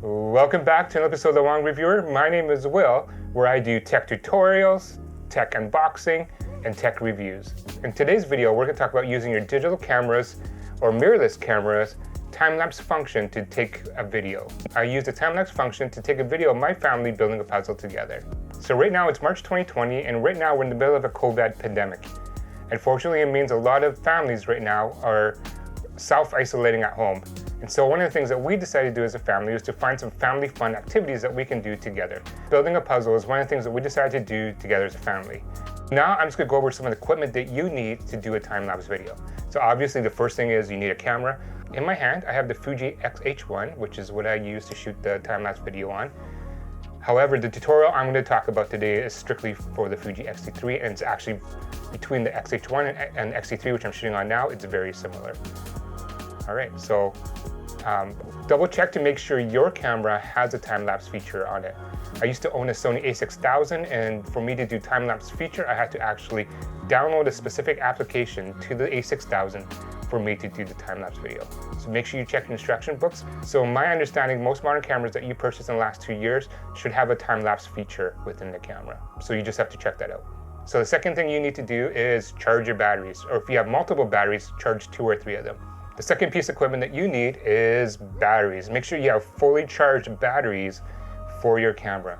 Welcome back to an episode of the Wong Reviewer. My name is Will, where I do tech tutorials, tech unboxing, and tech reviews. In today's video, we're going to talk about using your digital cameras or mirrorless cameras time-lapse function to take a video. I use the time-lapse function to take a video of my family building a puzzle together. So right now it's March 2020, and right now we're in the middle of a COVID pandemic. Unfortunately, it means a lot of families right now are self-isolating at home. And so one of the things that we decided to do as a family was to find some family fun activities that we can do together. Building a puzzle is one of the things that we decided to do together as a family. Now I'm just going to go over some of the equipment that you need to do a time-lapse video. So obviously the first thing is you need a camera. In my hand I have the Fuji X-H1, which is what I use to shoot the time-lapse video on. However, the tutorial I'm going to talk about today is strictly for the Fuji X-T3, and it's actually between the X-H1 and X-T3, which I'm shooting on now, it's very similar. All right, so double check to make sure your camera has a time-lapse feature on it. I used to own a Sony a6000, and for me to do time-lapse feature, I had to actually download a specific application to the a6000 for me to do the time-lapse video. So make sure you check your instruction books. So my understanding, most modern cameras that you purchased in the last 2 years should have a time-lapse feature within the camera. So you just have to check that out. So the second thing you need to do is charge your batteries, or if you have multiple batteries, charge 2 or 3 of them. The second piece of equipment that you need is batteries. Make sure you have fully charged batteries for your camera.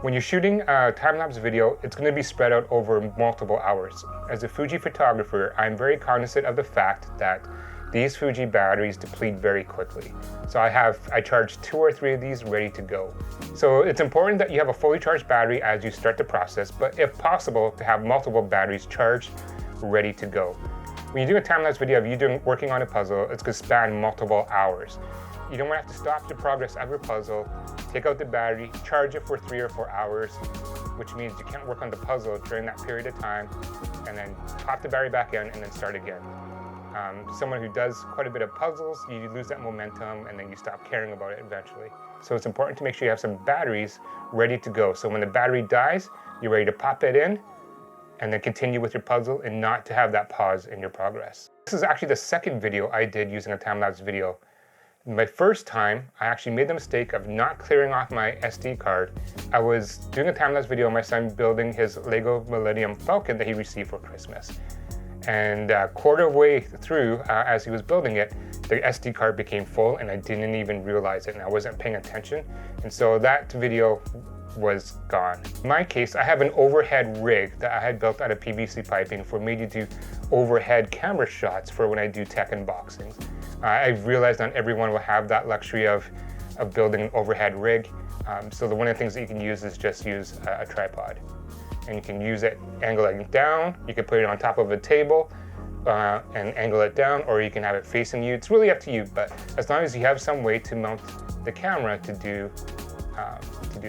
When you're shooting a time-lapse video, it's going to be spread out over multiple hours. As a Fuji photographer, I'm very cognizant of the fact that these Fuji batteries deplete very quickly. So I charge 2 or 3 of these ready to go. So it's important that you have a fully charged battery as you start the process, but if possible, to have multiple batteries charged, ready to go. When you do a time-lapse video of you working on a puzzle, it's going to span multiple hours. You don't want to have to stop the progress of your puzzle, take out the battery, charge it for 3 or 4 hours, which means you can't work on the puzzle during that period of time, and then pop the battery back in and then start again. Someone who does quite a bit of puzzles, you lose that momentum and then you stop caring about it eventually. So it's important to make sure you have some batteries ready to go. So when the battery dies, you're ready to pop it in and then continue with your puzzle and not to have that pause in your progress. This is actually the second video I did using a time-lapse video. My first time, I actually made the mistake of not clearing off my SD card. I was doing a time-lapse video of my son building his Lego Millennium Falcon that he received for Christmas. And quarter way through, as he was building it, the SD card became full and I didn't even realize it and I wasn't paying attention. And so that video was gone. In my case, I have an overhead rig that I had built out of PVC piping for me to do overhead camera shots for when I do tech unboxings. I realized not everyone will have that luxury of building an overhead rig. So one of the things that you can use is just use a tripod. And you can use it angling down, you can put it on top of a table and angle it down, or you can have it facing you. It's really up to you, but as long as you have some way to mount the camera to do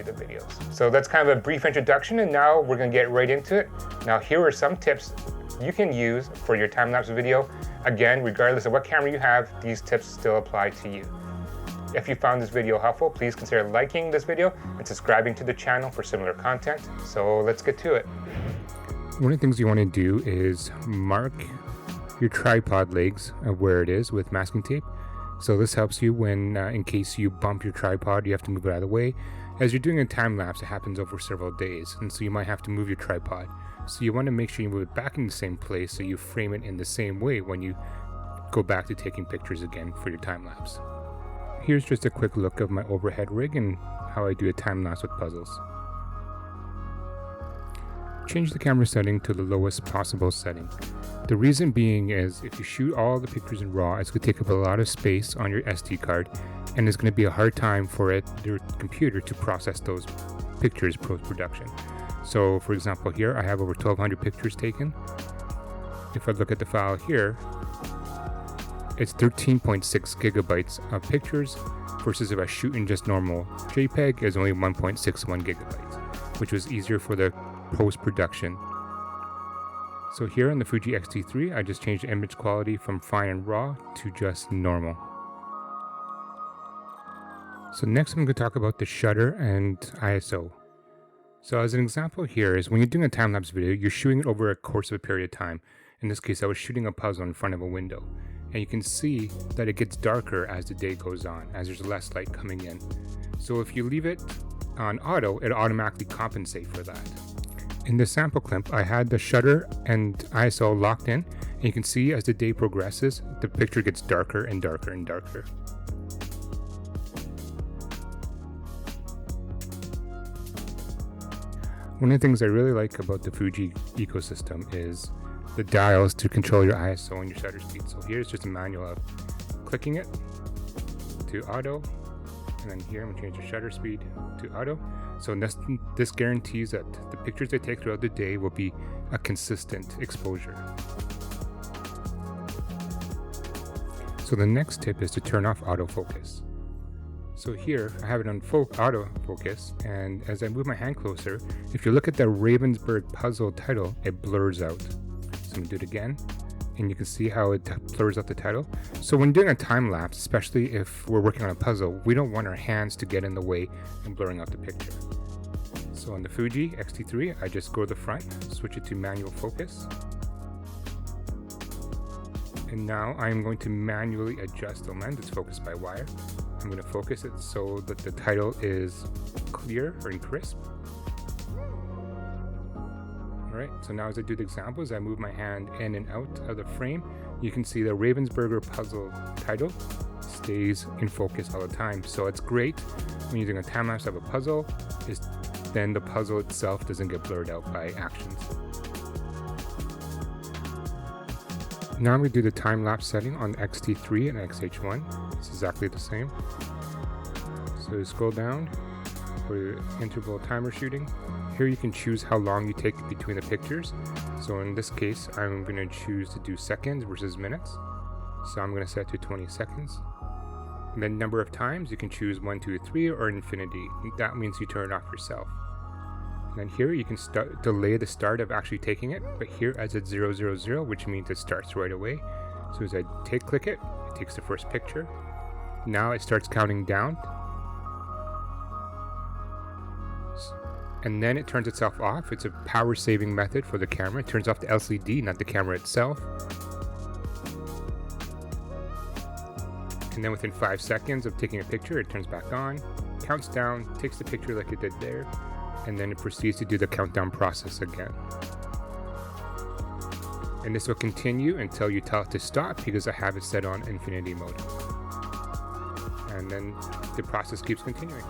the videos. So that's kind of a brief introduction, and now we're going to get right into it. Now here are some tips you can use for your time-lapse video. Again, regardless of what camera you have, these tips still apply to you. If you found this video helpful, please consider liking this video and subscribing to the channel for similar content. So let's get to it. One of the things you want to do is mark your tripod legs of where it is with masking tape. So this helps you when, in case you bump your tripod, you have to move it out of the way. As you're doing a time lapse, it happens over several days, and so you might have to move your tripod. So you want to make sure you move it back in the same place so you frame it in the same way when you go back to taking pictures again for your time lapse. Here's just a quick look of my overhead rig and how I do a time lapse with puzzles. Change the camera setting to the lowest possible setting. The reason being is if you shoot all the pictures in RAW, it's going to take up a lot of space on your SD card, and it's going to be a hard time for your computer to process those pictures post-production. So for example, here I have over 1,200 pictures taken. If I look at the file here, it's 13.6 gigabytes of pictures versus if I shoot in just normal JPEG is only 1.61 gigabytes, which was easier for the post-production. So here on the Fuji X-T3, I just changed the image quality from fine and raw to just normal. So next I'm going to talk about the shutter and ISO. So as an example here is when you're doing a time-lapse video, you're shooting it over a course of a period of time. In this case, I was shooting a puzzle in front of a window. and you can see that it gets darker as the day goes on, as there's less light coming in. So if you leave it on auto, it'll automatically compensate for that. In the sample clip, I had the shutter and ISO locked in, and you can see as the day progresses, the picture gets darker and darker and darker. One of the things I really like about the Fuji ecosystem is the dials to control your ISO and your shutter speed. So here's just a manual of clicking it to auto, and then here I'm going to change the shutter speed to auto. So this guarantees that the pictures I take throughout the day will be a consistent exposure. So the next tip is to turn off autofocus. So here I have it on autofocus, and as I move my hand closer, if you look at the Ravensburger Puzzle title, it blurs out. So I'm going to do it again, and you can see how it blurs out the title. So when doing a time lapse, especially if we're working on a puzzle, we don't want our hands to get in the way and blurring out the picture. So on the Fuji X-T3, I just go to the front, switch it to manual focus. And now I'm going to manually adjust the lens. It's focused by wire. I'm going to focus it so that the title is clear or crisp. Alright, so now as I do the examples, I move my hand in and out of the frame. You can see the Ravensburger Puzzle title stays in focus all the time. So it's great when you're doing a time lapse of a puzzle, then the puzzle itself doesn't get blurred out by actions. Now I'm going to do the time lapse setting on X-T3 and X-H1. It's exactly the same. So scroll down for interval timer shooting. Here you can choose how long you take between the pictures. So in this case, I'm going to choose to do seconds versus minutes. So I'm going to set to 20 seconds. And then number of times, you can choose 1, 2, 3 or infinity. That means you turn it off yourself. And then here you can delay the start of actually taking it, but here as it's 000, which means it starts right away. So as I click it, it takes the first picture. Now it starts counting down. And then it turns itself off. It's a power saving method for the camera. It turns off the LCD, not the camera itself. And then within 5 seconds of taking a picture, it turns back on, counts down, takes the picture like it did there, and then it proceeds to do the countdown process again. And this will continue until you tell it to stop, because I have it set on infinity mode. And then the process keeps continuing.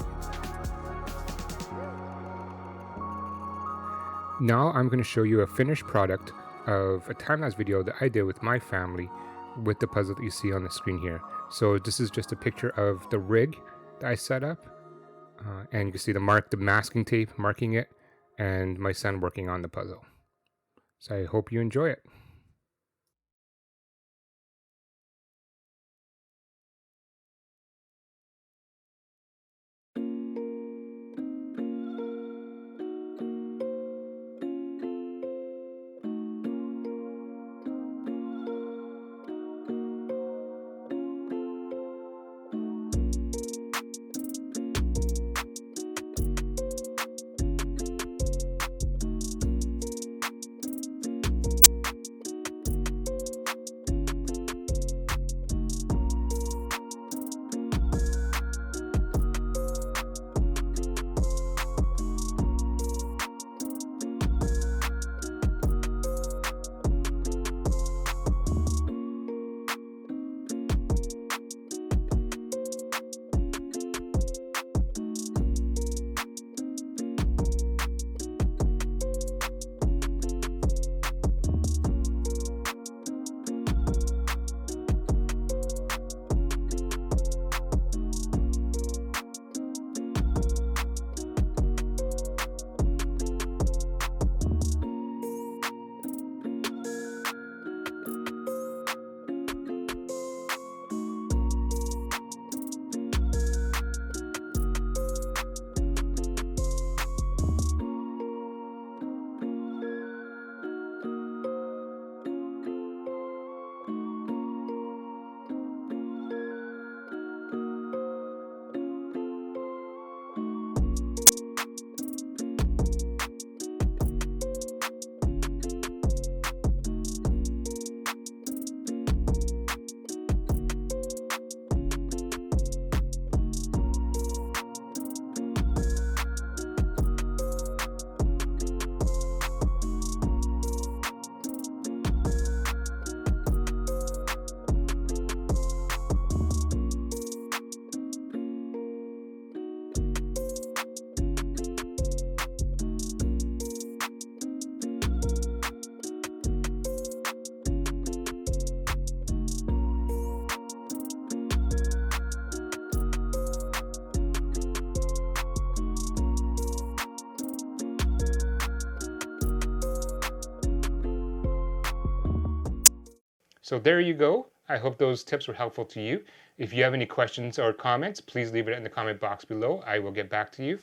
Now I'm going to show you a finished product of a time-lapse video that I did with my family with the puzzle that you see on the screen here. So this is just a picture of the rig that I set up. And you can see the masking tape marking it, and my son working on the puzzle. So I hope you enjoy it. So there you go. I hope those tips were helpful to you. If you have any questions or comments, please leave it in the comment box below. I will get back to you.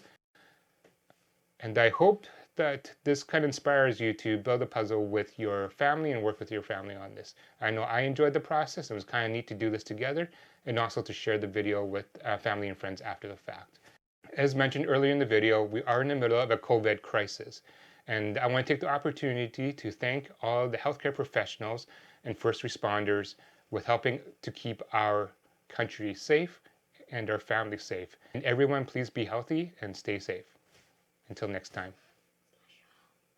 And I hope that this kind of inspires you to build a puzzle with your family and work with your family on this. I know I enjoyed the process. It was kind of neat to do this together and also to share the video with family and friends after the fact. As mentioned earlier in the video, we are in the middle of a COVID crisis. And I want to take the opportunity to thank all the healthcare professionals and first responders with helping to keep our country safe and our families safe. And everyone, please be healthy and stay safe. Until next time.